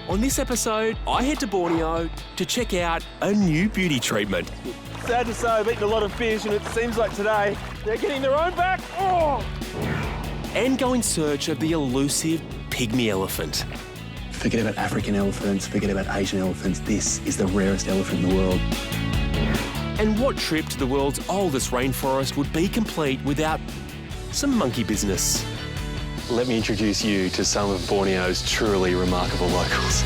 On this episode, I head to Borneo to check out a new beauty treatment. Sad to say, I've eaten a lot of fish, and it seems like today they're getting their own back. Oh! And go in search of the elusive pygmy elephant. Forget about African elephants, forget about Asian elephants. This is the rarest elephant in the world. And what trip to the world's oldest rainforest would be complete without some monkey business? Let me introduce you to some of Borneo's truly remarkable locals.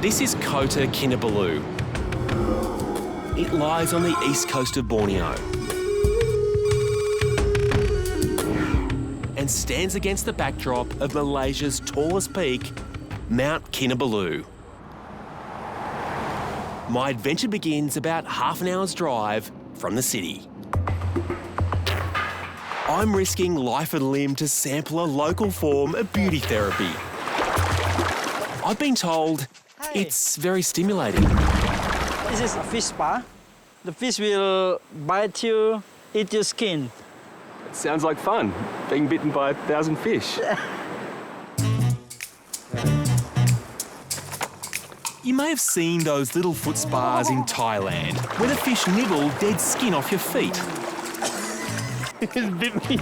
This is Kota Kinabalu. It lies on the east coast of Borneo and stands against the backdrop of Malaysia's tallest peak, Mount Kinabalu. My adventure begins about half an hour's drive from the city. I'm risking life and limb to sample a local form of beauty therapy. I've been told it's very stimulating. This is a fish spa. The fish will bite you, eat your skin. It sounds like fun, being bitten by 1,000 fish. You may have seen those little foot spas in Thailand where the fish nibble dead skin off your feet. It bit me.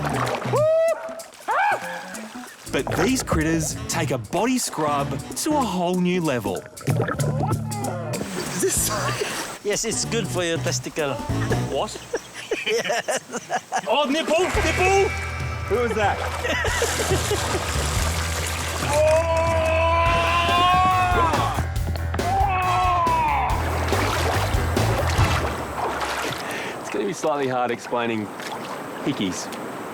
But these critters take a body scrub to a whole new level. Yes, it's good for your testicle. What? Yes. Oh, nipple! Nipple! Who was that? It's going to be slightly hard explaining hickeys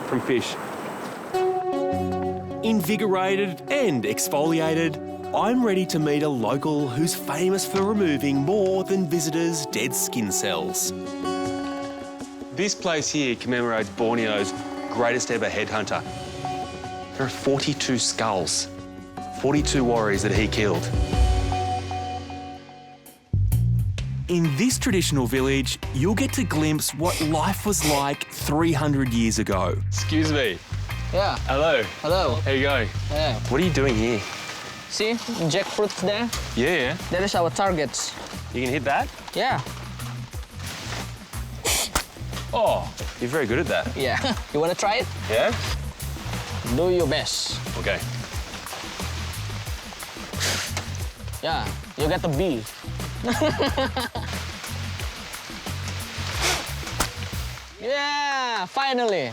from fish. Invigorated and exfoliated, I'm ready to meet a local who's famous for removing more than visitors' dead skin cells. This place here commemorates Borneo's greatest ever headhunter. There are 42 skulls, 42 warriors that he killed. In this traditional village, you'll get to glimpse what life was like 300 years ago. Excuse me. Yeah. Hello. Hello. How you going? Yeah. What are you doing here? See, jackfruits there? Yeah. That is our targets. You can hit that? Yeah. Oh, you're very good at that. Yeah. You wanna try it? Yeah? Do your best. Okay. Yeah. You get the B. Yeah. Finally.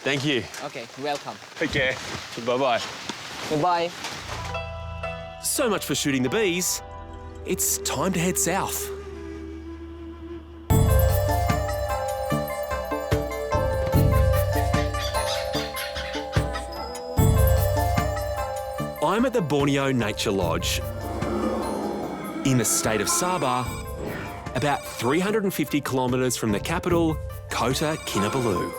Thank you. Okay. Welcome. Take care. Bye-bye. Goodbye. So much for shooting the bees. It's time to head south. I'm at the Borneo Nature Lodge in the state of Sabah, about 350 kilometres from the capital, Kota Kinabalu.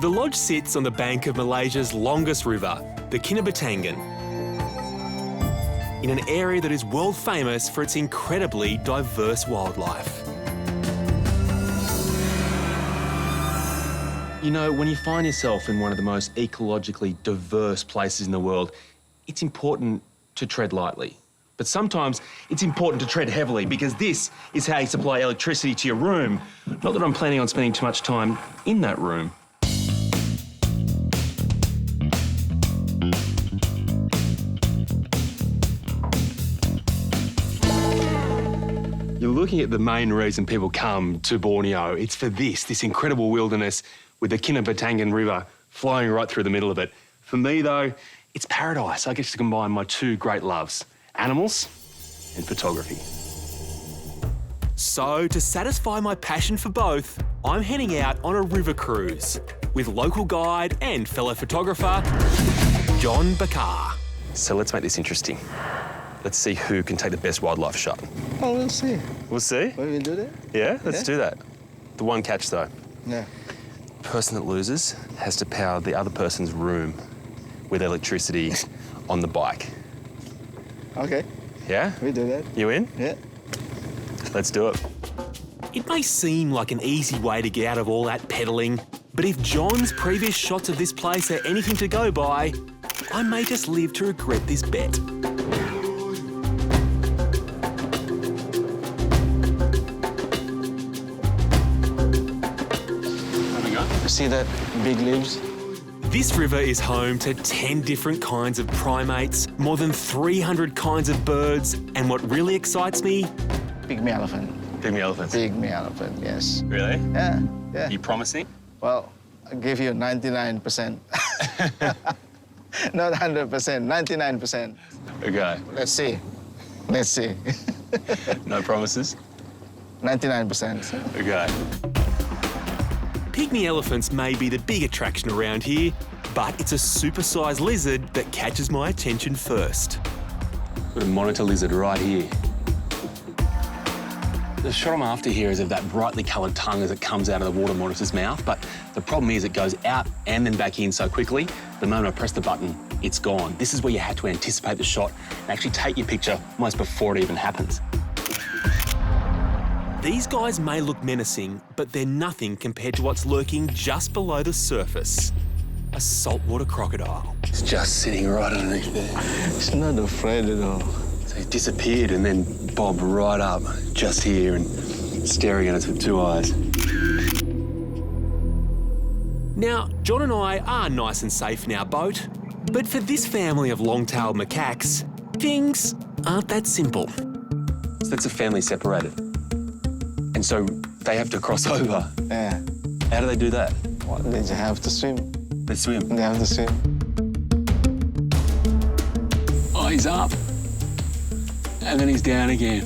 The lodge sits on the bank of Malaysia's longest river, the Kinabatangan, in an area that is world famous for its incredibly diverse wildlife. You know, when you find yourself in one of the most ecologically diverse places in the world, it's important to tread lightly. But sometimes it's important to tread heavily because this is how you supply electricity to your room. Not that I'm planning on spending too much time in that room. You're looking at the main reason people come to Borneo. It's for this incredible wilderness with the Kinabatangan River flowing right through the middle of it. For me, though, it's paradise. I get to combine my two great loves, animals and photography. So, to satisfy my passion for both, I'm heading out on a river cruise with local guide and fellow photographer, John Bakar. So let's make this interesting. Let's see who can take the best wildlife shot. Oh, we'll see. We'll see? Will we do that? Yeah, let's Yeah. do that. The one catch, though. Yeah. The person that loses has to power the other person's room with electricity on the bike. Okay, Yeah? we do that. You in? Yeah. Let's do it. It may seem like an easy way to get out of all that pedalling, but if John's previous shots of this place are anything to go by, I may just live to regret this bet. See that big leaves? This river is home to 10 different kinds of primates, more than 300 kinds of birds, and what really excites me, Pygmy elephant. pygmy elephants. Pygmy elephant, yes. Really? Yeah, yeah. You promising? Well, I'll give you 99%. Not 100%, 99%. Okay. Let's see. Let's see. No promises? 99%. Okay. Pygmy elephants may be the big attraction around here, but it's a supersized lizard that catches my attention first. Got a monitor lizard right here. The shot I'm after here is of that brightly coloured tongue as it comes out of the water monitor's mouth, but the problem is it goes out and then back in so quickly, the moment I press the button, it's gone. This is where you have to anticipate the shot and actually take your picture almost before it even happens. These guys may look menacing, but they're nothing compared to what's lurking just below the surface. A saltwater crocodile. It's just sitting right underneath there. It's not afraid at all. So he disappeared and then bobbed right up just here and staring at us with two eyes. Now, John and I are nice and safe in our boat, but for this family of long-tailed macaques, things aren't that simple. So that's a family separated. And so they have to cross over. Yeah. How do they do that? Well, they just have to swim. They swim. They have to swim. Oh, he's up. And then he's down again.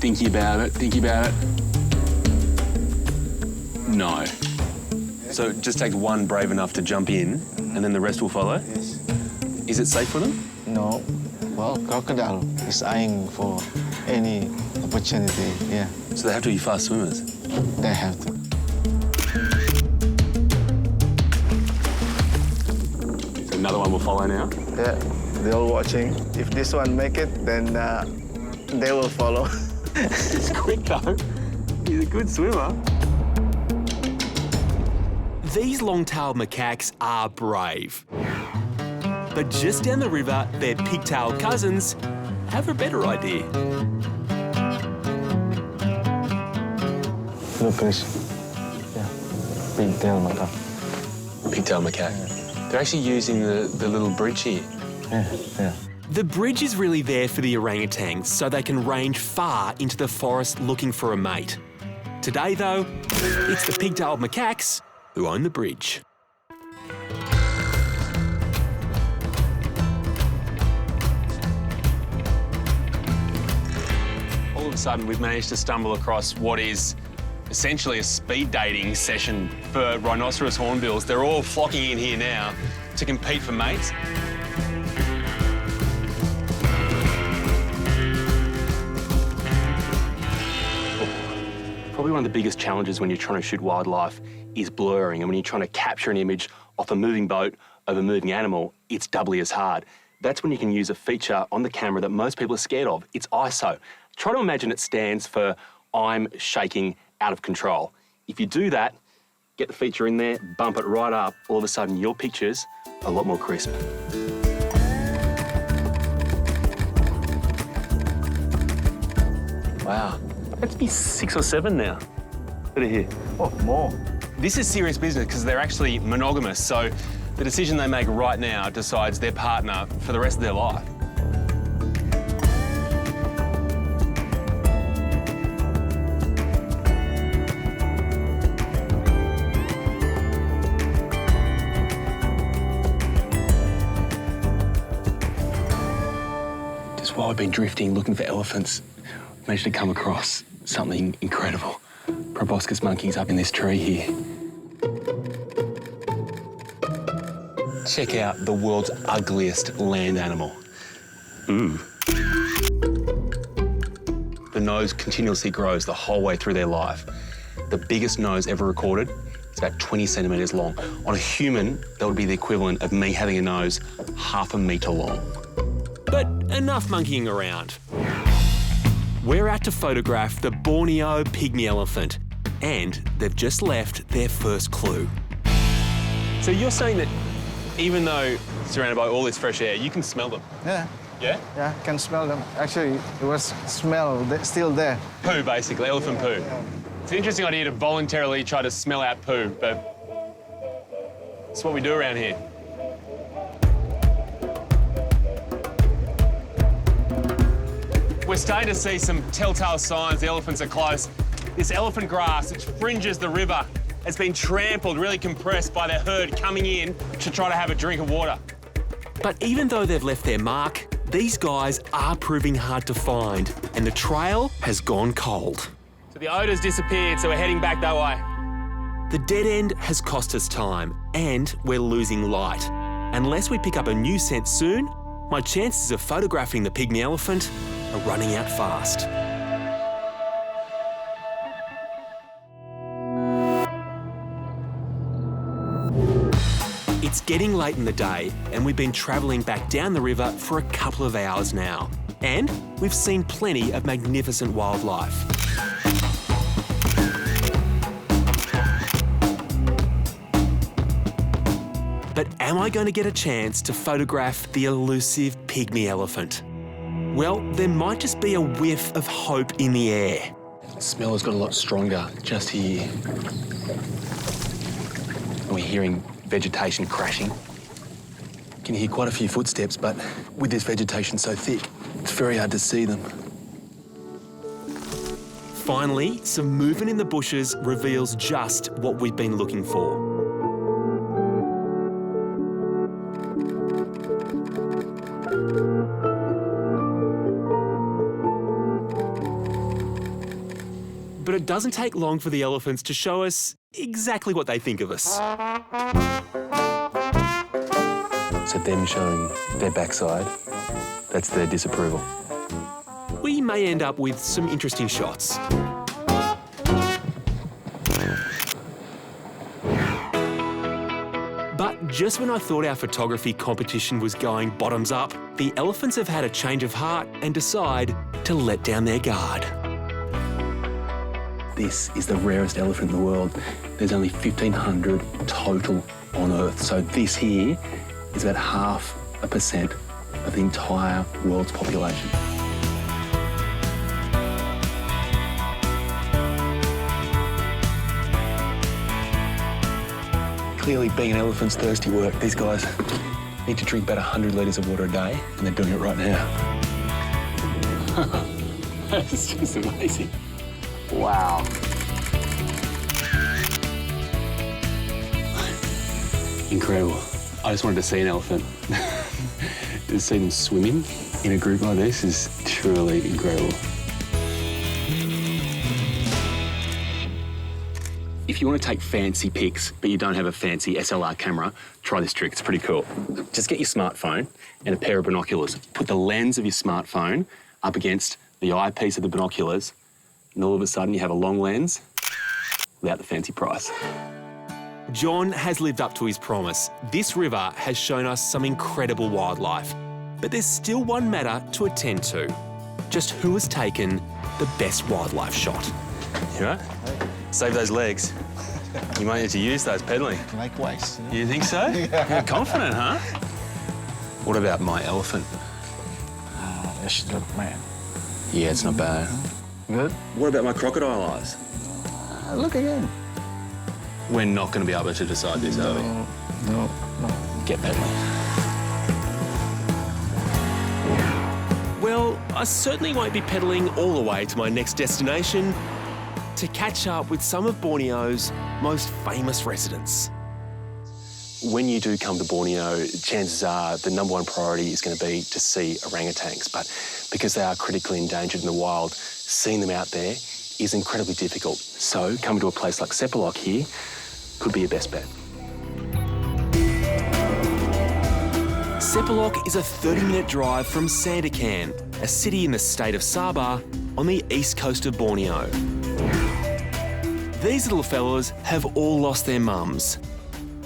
Thinking about it, thinking about it. No. So it just takes one brave enough to jump in, and then the rest will follow? Yes. Is it safe for them? No. Well, crocodile is eyeing for any opportunity, yeah. So they have to be fast swimmers? They have to. So another one will follow now? Yeah, they're all watching. If this one make it, then they will follow. He's quick though. He's a good swimmer. These long-tailed macaques are brave. But just down the river, their pigtailed cousins have a better idea. Look, Chris. Yeah, pigtail macaque. Pigtail macaque. They're actually using the little bridge here. Yeah, yeah. The bridge is really there for the orangutans so they can range far into the forest looking for a mate. Today, though, it's the pigtailed macaques who own the bridge. All of a sudden, we've managed to stumble across what is essentially a speed dating session for rhinoceros hornbills. They're all flocking in here now to compete for mates. Probably one of the biggest challenges when you're trying to shoot wildlife is blurring, and when you're trying to capture an image off a moving boat of a moving animal, it's doubly as hard. That's when you can use a feature on the camera that most people are scared of. It's ISO. Try to imagine it stands for I'm shaking out of control. If you do that, get the feature in there, bump it right up, all of a sudden your picture's a lot more crisp. Wow, that's be 6 or 7 now. Look at here. Oh, more. This is serious business because they're actually monogamous, so the decision they make right now decides their partner for the rest of their life. Just while I've been drifting looking for elephants, I managed to come across something incredible. Proboscis monkeys up in this tree here. Check out the world's ugliest land animal. Ooh. The nose continuously grows the whole way through their life. The biggest nose ever recorded is about 20 centimetres long. On a human, that would be the equivalent of me having a nose half a metre long. But enough monkeying around. We're out to photograph the Borneo pygmy elephant, and they've just left their first clue. So you're saying that even though surrounded by all this fresh air, you can smell them? Yeah, Yeah? yeah, can smell them. Actually, it was still there. Poo, basically, elephant poo. It's an interesting idea to voluntarily try to smell out poo, but it's what we do around here. We're starting to see some telltale signs the elephants are close. This elephant grass, which fringes the river, has been trampled, really compressed by their herd coming in to try to have a drink of water. But even though they've left their mark, these guys are proving hard to find, and the trail has gone cold. So the odour's disappeared, so we're heading back that way. The dead end has cost us time, and we're losing light. Unless we pick up a new scent soon, my chances of photographing the pygmy elephant are running out fast. It's getting late in the day, and we've been travelling back down the river for a couple of hours now. And we've seen plenty of magnificent wildlife. But am I going to get a chance to photograph the elusive pygmy elephant? Well, there might just be a whiff of hope in the air. The smell has got a lot stronger just here. We're hearing vegetation crashing. You can hear quite a few footsteps, but with this vegetation so thick, it's very hard to see them. Finally, some movement in the bushes reveals just what we've been looking for. But it doesn't take long for the elephants to show us exactly what they think of us. So them showing their backside, that's their disapproval. We may end up with some interesting shots. But just when I thought our photography competition was going bottoms up, the elephants have had a change of heart and decide to let down their guard. This is the rarest elephant in the world. There's only 1,500 total on Earth. So this here is about 0.5% of the entire world's population. Clearly, being an elephant's thirsty work. These guys need to drink about 100 litres of water a day, and they're doing it right now. That's just amazing. Wow. Incredible. I just wanted to see an elephant. To see them swimming in a group like this is truly incredible. If you want to take fancy pics, but you don't have a fancy SLR camera, try this trick. It's pretty cool. Just get your smartphone and a pair of binoculars. Put the lens of your smartphone up against the eyepiece of the binoculars, and all of a sudden you have a long lens without the fancy price. John has lived up to his promise. This river has shown us some incredible wildlife. But there's still one matter to attend to. Just who has taken the best wildlife shot? You know? Save those legs. You might need to use those pedaling. Likewise. You think so? You're confident, huh? What about my elephant? That's good, man. Yeah, it's not bad. Good. What about my crocodile eyes? Look again. We're not going to be able to decide this, are we? No. Get pedaling. Well, I certainly won't be pedalling all the way to my next destination to catch up with some of Borneo's most famous residents. When you do come to Borneo, chances are the #1 priority is going to be to see orangutans. But because they are critically endangered in the wild, seeing them out there is incredibly difficult. So coming to a place like Sepilok here could be your best bet. Sepilok is a 30-minute drive from Sandakan, a city in the state of Sabah on the east coast of Borneo. These little fellas have all lost their mums,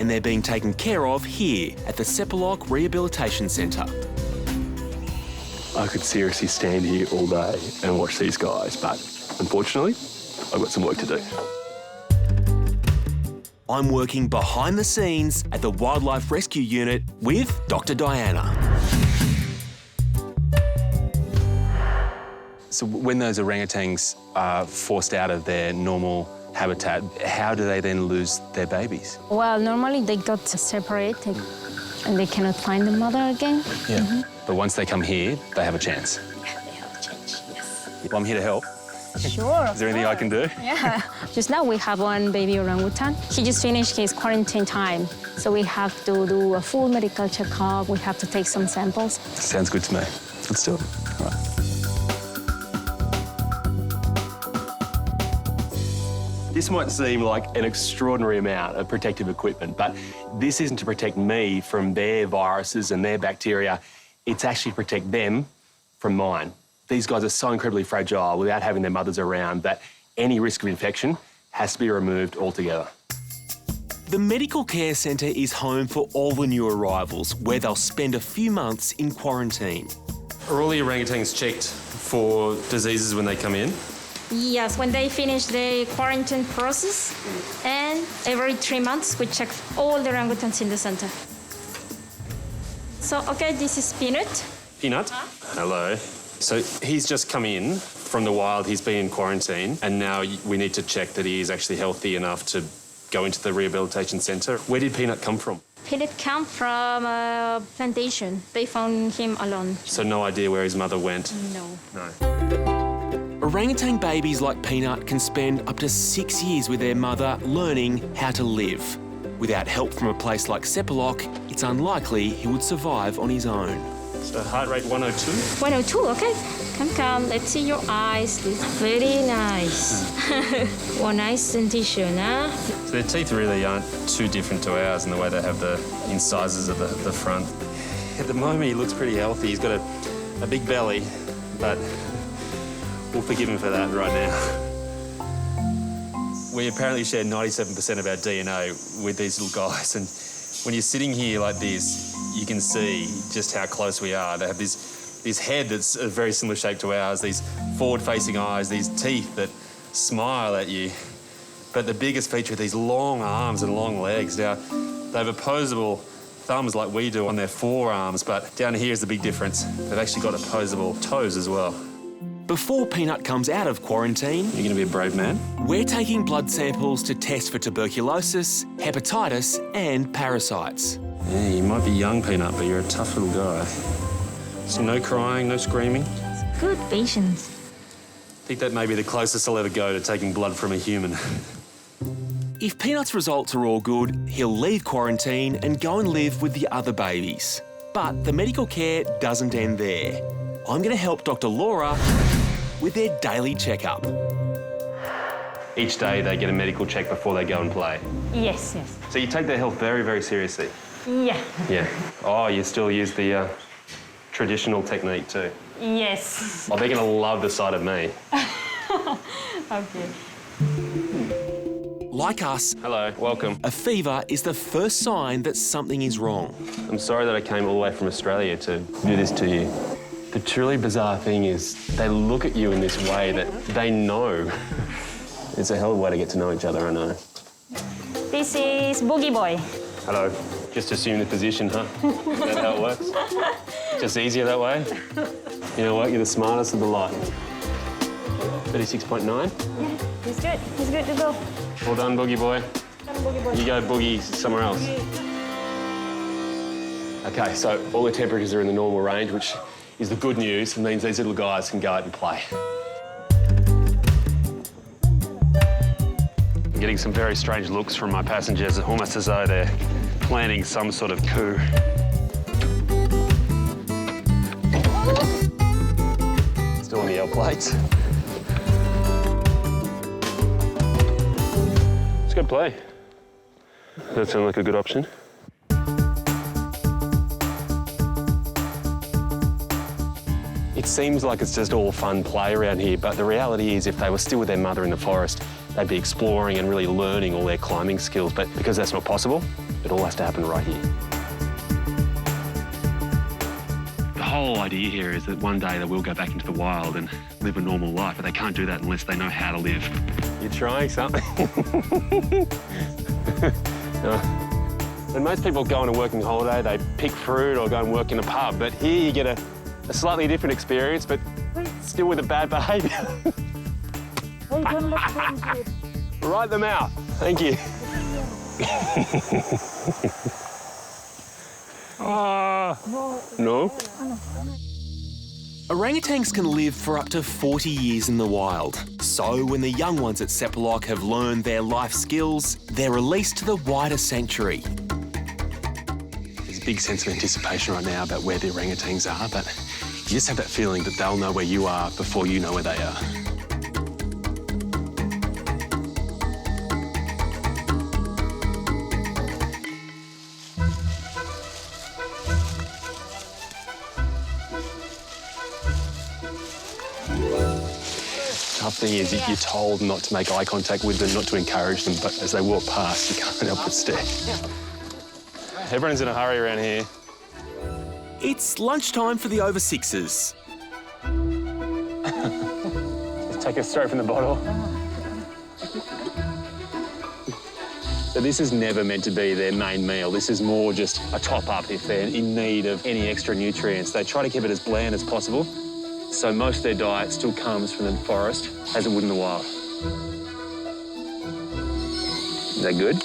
and they're being taken care of here at the Sepilok Rehabilitation Centre. I could seriously stand here all day and watch these guys, but unfortunately, I've got some work to do. I'm working behind the scenes at the Wildlife Rescue Unit with Dr. Diana. So when those orangutans are forced out of their normal habitat, how do they then lose their babies? Well, normally they got separated and they cannot find the mother again. Yeah. But once they come here, they have a chance. Yeah, they have a chance, yes. Well, I'm here to help. Sure. Is there anything I can do? Yeah. Just now we have one baby orangutan. He just finished his quarantine time. So we have to do a full medical checkup. We have to take some samples. Sounds good to me. Let's do it. All right. This might seem like an extraordinary amount of protective equipment, but this isn't to protect me from their viruses and their bacteria. It's actually to protect them from mine. These guys are so incredibly fragile without having their mothers around that any risk of infection has to be removed altogether. The medical care centre is home for all the new arrivals, where they'll spend a few months in quarantine. Are all the orangutans checked for diseases when they come in? Yes, when they finish the quarantine process, and every 3 months we check all the orangutans in the center. So, okay, this is Peanut. Peanut? Hello. So he's just come in from the wild, he's been in quarantine, and now we need to check that he is actually healthy enough to go into the rehabilitation centre. Where did Peanut come from? Peanut came from a plantation. They found him alone. So no idea where his mother went? No. No. Orangutan babies like Peanut can spend up to 6 years with their mother learning how to live. Without help from a place like Sepilok, it's unlikely he would survive on his own. So heart rate 102? 102, okay. Come. Let's see your eyes. It's very nice. One nice dentition, huh? So their teeth really aren't too different to ours in the way they have the incisors at the front. At the moment, he looks pretty healthy. He's got a big belly, but we'll forgive him for that right now. We apparently share 97% of our DNA with these little guys, and when you're sitting here like this, you can see just how close we are. They have this head that's a very similar shape to ours, these forward-facing eyes, these teeth that smile at you. But the biggest feature are these long arms and long legs. Now, they have opposable thumbs like we do on their forearms, but down here is the big difference. They've actually got opposable toes as well. Before Peanut comes out of quarantine, You're going to be a brave man. we're taking blood samples to test for tuberculosis, hepatitis and parasites. Yeah, you might be young, Peanut, but you're a tough little guy. So no crying, no screaming. Good patience. I think that may be the closest I'll ever go to taking blood from a human. If Peanut's results are all good, he'll leave quarantine and go and live with the other babies. But the medical care doesn't end there. I'm going to help Dr. Laura with their daily checkup. Each day they get a medical check before they go and play. Yes. So you take their health very, very seriously. Yeah. Yeah. Oh, you still use the traditional technique too. Yes. Oh, they're going to love the sight of me. Okay. Like us, Hello, welcome. a fever is the first sign that something is wrong. I'm sorry that I came all the way from Australia to do this to you. The truly bizarre thing is they look at you in this way that they know. It's a hell of a way to get to know each other, I know. This is Boogie Boy. Hello. Just assume the position, huh? Is that how it works? Just easier that way? You know what? You're the smartest of the lot. 36.9? Yeah, he's good. He's good to go. Well done, Boogie Boy. Boogie Boy. You go boogie somewhere else. Okay, so all the temperatures are in the normal range, which is the good news. It means these little guys can go out and play. I'm getting some very strange looks from my passengers, almost as though they're planning some sort of coup. Still on the L plates. It's good play. That sounds like a good option. It seems like it's just all fun play around here, but the reality is if they were still with their mother in the forest, they'd be exploring and really learning all their climbing skills. But because that's not possible, it all has to happen right here. The whole idea here is that one day they will go back into the wild and live a normal life, but they can't do that unless they know how to live. You're trying something. When most people go on a working holiday, they pick fruit or go and work in a pub, but here you get a slightly different experience, but still with a bad behaviour. Right in the mouth. Thank you. No? Orangutans can live for up to 40 years in the wild. So when the young ones at Sepilok have learned their life skills, they're released to the wider sanctuary. There's a big sense of anticipation right now about where the orangutans are, but you just have that feeling that they'll know where you are before you know where they are. Tough thing is you're told not to make eye contact with them, not to encourage them, but as they walk past, you can't help but stare. Everyone's in a hurry around here. It's lunchtime for the over sixes. Just take it straight from the bottle. So this is never meant to be their main meal. This is more just a top-up if they're in need of any extra nutrients. They try to keep it as bland as possible. So most of their diet still comes from the forest, as it would in the wild. Is that good?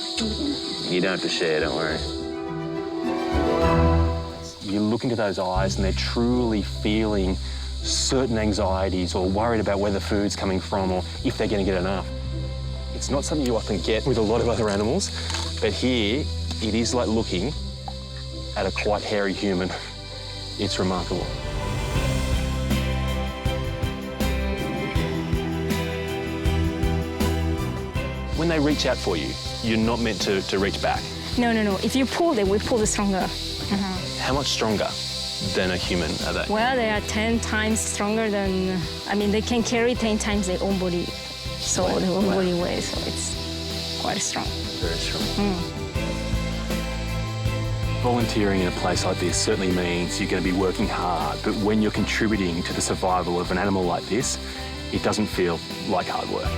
You don't have to share, don't worry. You look into those eyes and they're truly feeling certain anxieties or worried about where the food's coming from or if they're going to get enough. It's not something you often get with a lot of other animals, but here it is like looking at a quite hairy human. It's remarkable. When they reach out for you, you're not meant to reach back. No. If you pull, they will pull stronger. How much stronger than a human are they? Well, they are 10 times stronger than, they can carry 10 times their own body. So their own body weight, so it's quite strong. Very strong. Volunteering in a place like this certainly means you're going to be working hard, but when you're contributing to the survival of an animal like this, it doesn't feel like hard work.